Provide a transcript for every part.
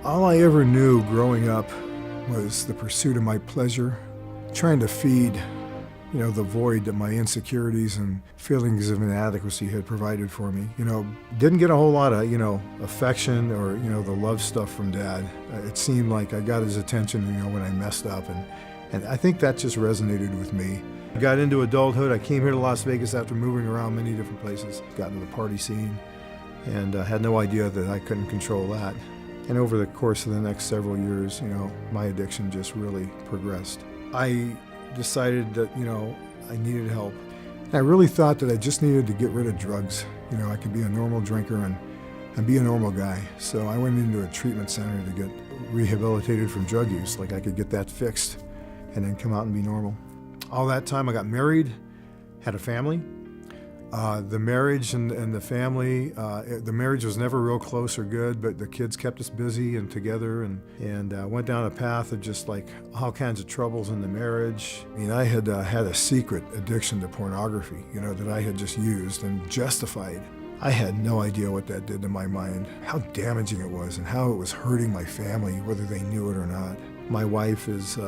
All I ever knew growing up was the pursuit of my pleasure, trying to feed, the void that my insecurities and feelings of inadequacy had provided for me. Didn't get a whole lot of, affection or, the love stuff from Dad. It seemed like I got his attention, when I messed up, and I think that just resonated with me. I got into adulthood. I came here to Las Vegas after moving around many different places, got into the party scene, and had no idea that I couldn't control that. And over the course of the next several years, my addiction just really progressed. I decided that, I needed help. And I really thought that I just needed to get rid of drugs. I could be a normal drinker and be a normal guy. So I went into a treatment center to get rehabilitated from drug use, like I could get that fixed and then come out and be normal. All that time I got married, had a family. The marriage and the family, the marriage was never real close or good, but the kids kept us busy and together, and went down a path of just like all kinds of troubles in the marriage. I had had a secret addiction to pornography, that I had just used and justified. I had no idea what that did to my mind, how damaging it was, and how it was hurting my family, whether they knew it or not. My wife is,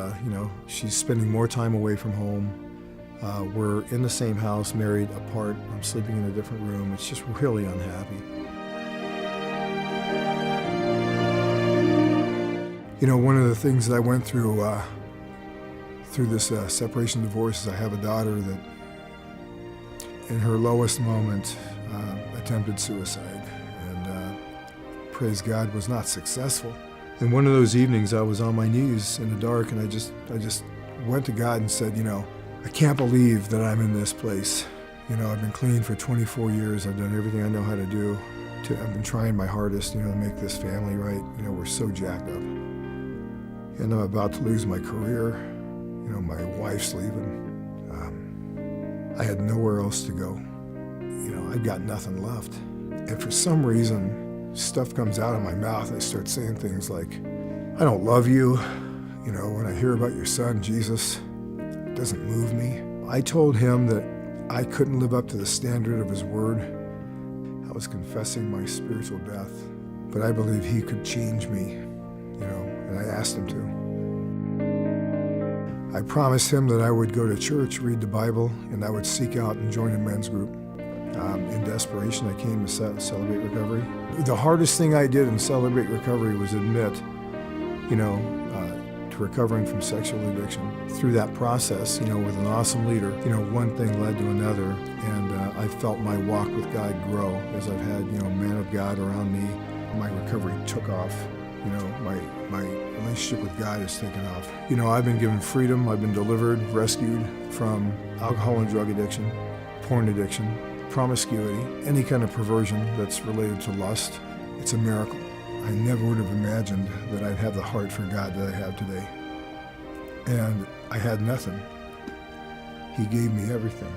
she's spending more time away from home. We're in the same house, married, apart. I'm sleeping in a different room. It's just really unhappy. One of the things that I went through this separation divorce is I have a daughter that, in her lowest moment, attempted suicide, and praise God, was not successful. And one of those evenings, I was on my knees in the dark, and I just went to God and said, I can't believe that I'm in this place. I've been clean for 24 years. I've done everything I know how to do. I've been trying my hardest, to make this family right. We're so jacked up. And I'm about to lose my career. My wife's leaving. I had nowhere else to go. I've got nothing left. And for some reason, stuff comes out of my mouth. I start saying things like, I don't love you. When I hear about your son, Jesus, it doesn't move me. I told him that I couldn't live up to the standard of his word. I was confessing my spiritual death, but I believe he could change me, and I asked him to. I promised him that I would go to church, read the Bible, and I would seek out and join a men's group. In desperation, I came to Celebrate Recovery. The hardest thing I did in Celebrate Recovery was admit, to recovering from sexual addiction. Through that process, with an awesome leader, one thing led to another, and I felt my walk with God grow as I've had, men of God around me. My recovery took off. My relationship with God has taken off. I've been given freedom. I've been delivered, rescued from alcohol and drug addiction, porn addiction, promiscuity, any kind of perversion that's related to lust. It's a miracle. I never would have imagined that I'd have the heart for God that I have today. And I had nothing. He gave me everything.